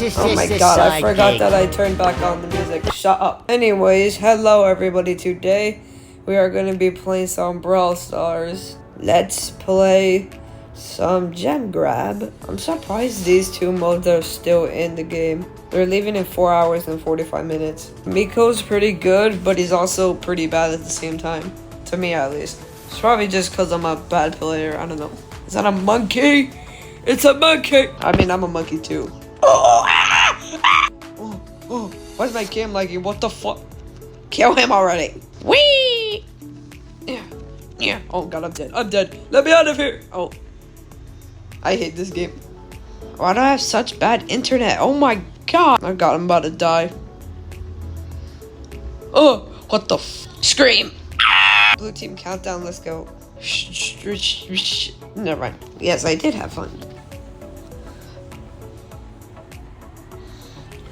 Oh my god, I forgot that I turned back on the music. Shut up. Anyways, hello everybody. Today, we are going to be playing some Brawl Stars. Let's play some gem grab. I'm surprised these two modes are still in the game. They're leaving in 4 hours and 45 minutes. Miko's pretty good, but he's also pretty bad at the same time. To me, at least. It's probably just because I'm a bad player. I don't know. Is that a monkey? It's a monkey! I mean, I'm a monkey too. Oh, why's my game lagging? What the fuck? Kill him already. Whee! Yeah. Oh god, I'm dead. Let me out of here. Oh. I hate this game. Why do I have such bad internet? Oh my god. Oh god, I'm about to die. Oh, what the scream. Blue team countdown, let's go. Never mind. Yes, I did have fun.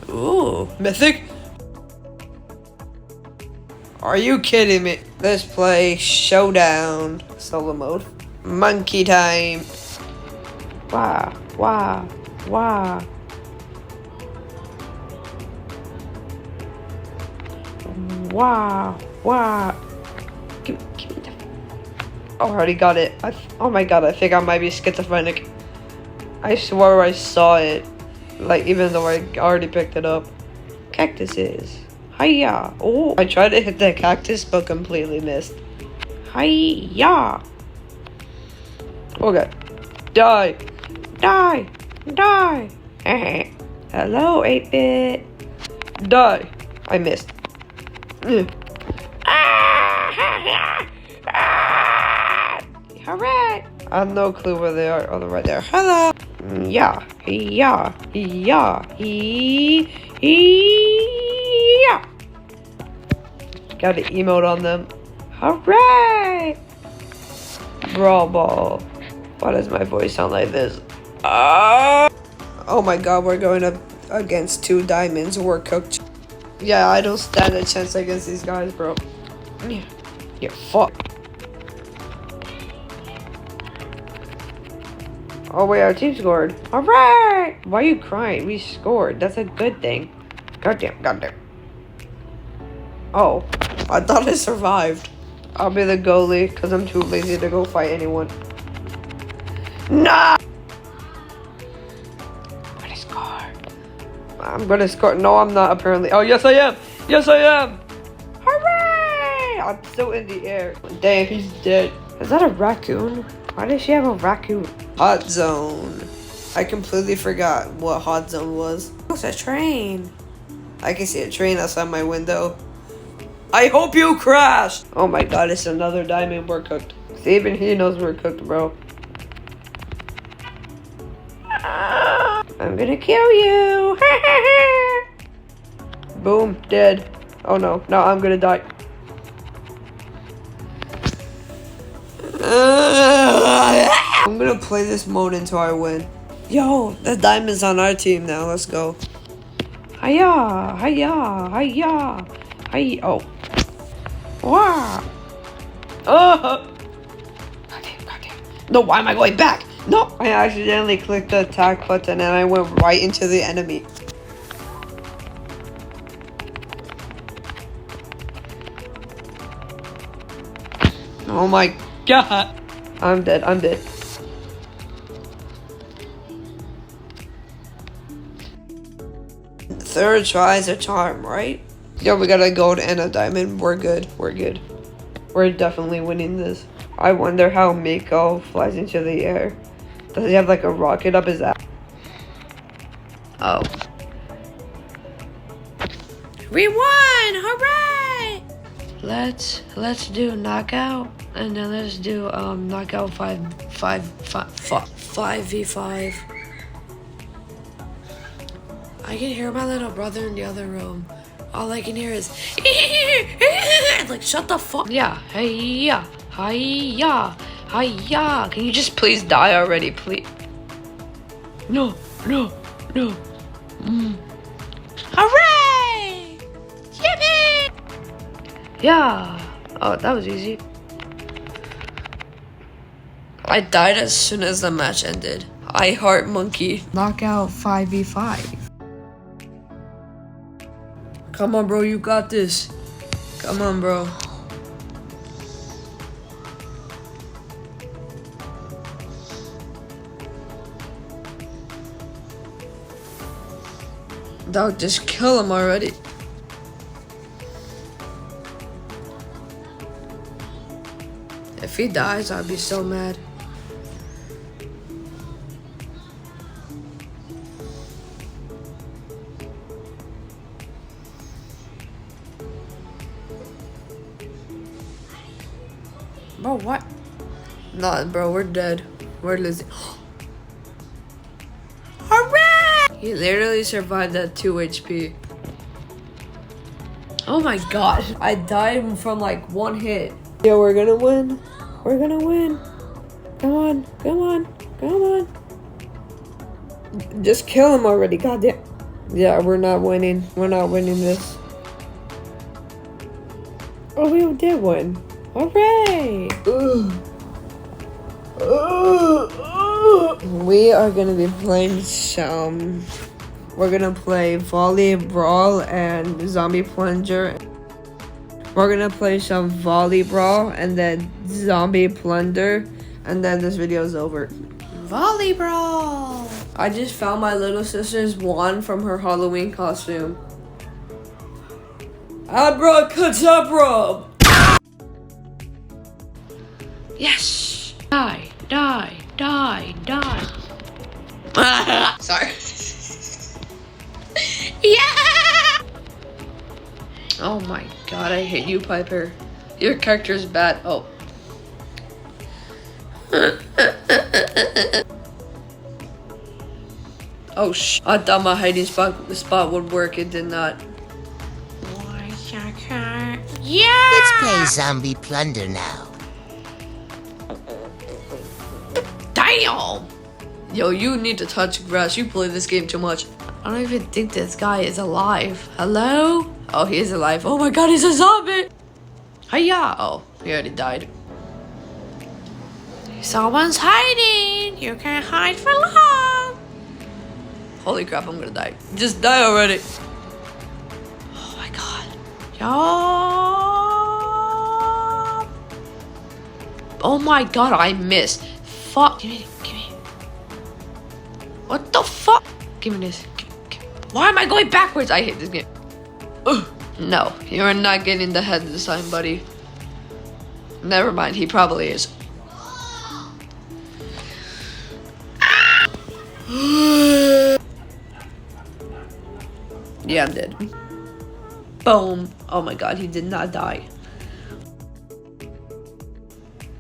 Ooh, mythic? Are you kidding me? Let's play Showdown solo mode. Monkey time. Wow. Wow. Give me the... Oh, I already got it. Oh my god, I think I might be schizophrenic. I swear I saw it. Like, even though I already picked it up. Cactuses. Hiya. Oh, I tried to hit the cactus, but completely missed. Hiya. Okay. Die. Hello, 8-bit. Die. I missed. Hooray! I have no clue where they are. Oh, they're right there. Hello. Yeah. Got an emote on them. Hooray! Brawl ball. Why does my voice sound like this? Oh my god, we're going up against 2 diamonds. We're cooked. Yeah, I don't stand a chance against these guys, bro. Yeah, fuck. Oh wait, our team scored. Hooray! Why are you crying? We scored. That's a good thing. Goddamn. Oh, I thought I survived. I'll be the goalie because I'm too lazy to go fight anyone. No! I'm gonna score. No, I'm not, apparently. Oh, yes, I am. Hooray! I'm still in the air. Damn, he's dead. Is that a raccoon? Why does she have a raccoon? Hot zone. I completely forgot what hot zone was. Oh, it's a train. I can see a train outside my window. I hope you crashed. Oh my god, it's another diamond. We're cooked. See, even he knows we're cooked, bro. I'm gonna kill you. Boom, dead. Oh no, I'm gonna die. I'm gonna play this mode until I win. Yo, the diamond's on our team now. Let's go. Hiya. Oh. Wow. Goddamn. No, why am I going back? No, I accidentally clicked the attack button and I went right into the enemy. Oh my god. I'm dead. Third try's a charm, right? Yo, we got a gold and a diamond. We're good. We're definitely winning this. I wonder how Miko flies into the air. Does he have like a rocket up his ass? Oh. We won! Hooray! Let's do knockout, and then let's do knockout 5v5. I can hear my little brother in the other room. All I can hear is like, shut the fuck. Yeah. Hiya. Can you just please die already, please? No. Hooray! Yippee! Yeah. Oh, that was easy. I died as soon as the match ended. I heart monkey. Knockout 5v5. Come on, bro, you got this. Come on, bro. Dog, just kill him already. If he dies, I'd be so mad. Bro, what? Nah, bro, we're dead. We're losing. Hooray! He literally survived at 2 HP. Oh my gosh. I died from like 1 hit. Yo, we're gonna win. We're gonna win. Come on, come on, come on. Just kill him already, goddamn. Yeah, we're not winning. We're not winning this. Oh, we did win. Hooray! We are gonna be playing some. We're gonna play Volley, Brawl, and Zombie Plunger. We're gonna play some Volley Brawl and then Zombie Plunder, and then this video is over. Volley Brawl! I just found my little sister's wand from her Halloween costume. Abracadabra! Yes! Die, die, die, die. Sorry. Yeah! Oh my god, I hate you, Piper. Your character's bad. Oh. Oh I thought my hiding spot would work. It did not. Yeah! Let's play Zombie Plunder now. Damn! Yo, you need to touch grass. You play this game too much. I don't even think this guy is alive. Hello? Oh, he is alive. Oh my god, he's a zombie! Hiya! Oh, he already died. Someone's hiding! You can't hide for long! Holy crap, I'm gonna die. Just die already. Oh my god. Yo! Oh my god, I missed. Fuck. Give me. What the fuck? Give me this. Why am I going backwards? I hate this game. Ugh. No, you're not getting the head this time, buddy. Never mind, he probably is. Yeah, I'm dead. Boom. Oh my god, he did not die.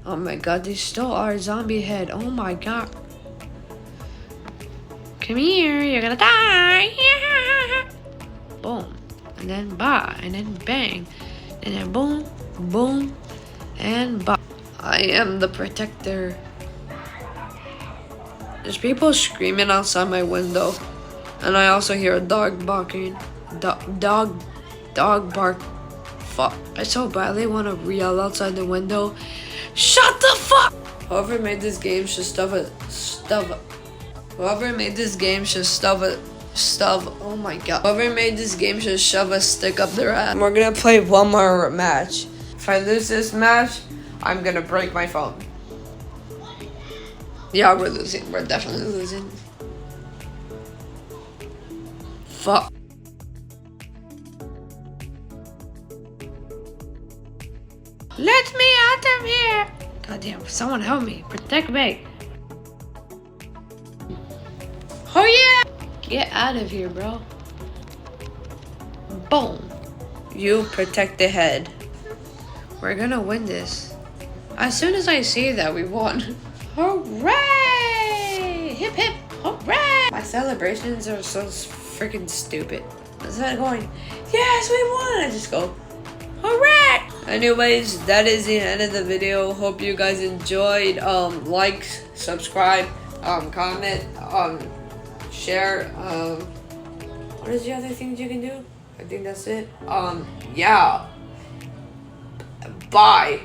Oh my god, they stole our zombie head. Oh my god. Come here, you're gonna die. Boom. And then bah. And then bang. And then boom, boom, and bah. I am the protector. There's people screaming outside my window. And I also hear a dog barking. Dog bark. Fuck. I so badly want to yell outside the window. Shut the fuck! Whoever made this game should Whoever made this game should oh my god. Whoever made this game should shove a stick up their ass. We're gonna play one more match. If I lose this match, I'm gonna break my phone. Yeah, we're losing. We're definitely losing. Fuck. Let me out of here! Goddamn, someone help me. Protect me. Oh yeah! Get out of here, bro. Boom. You protect the head. We're gonna win this. As soon as I see that, we won. Hooray! Hip hip, hooray! My celebrations are so freaking stupid. Instead of going, yes, we won, I just go, hooray! Anyways, that is the end of the video. Hope you guys enjoyed. Like, subscribe, comment, share. What is the other things you can do? I think that's it. Yeah. Bye.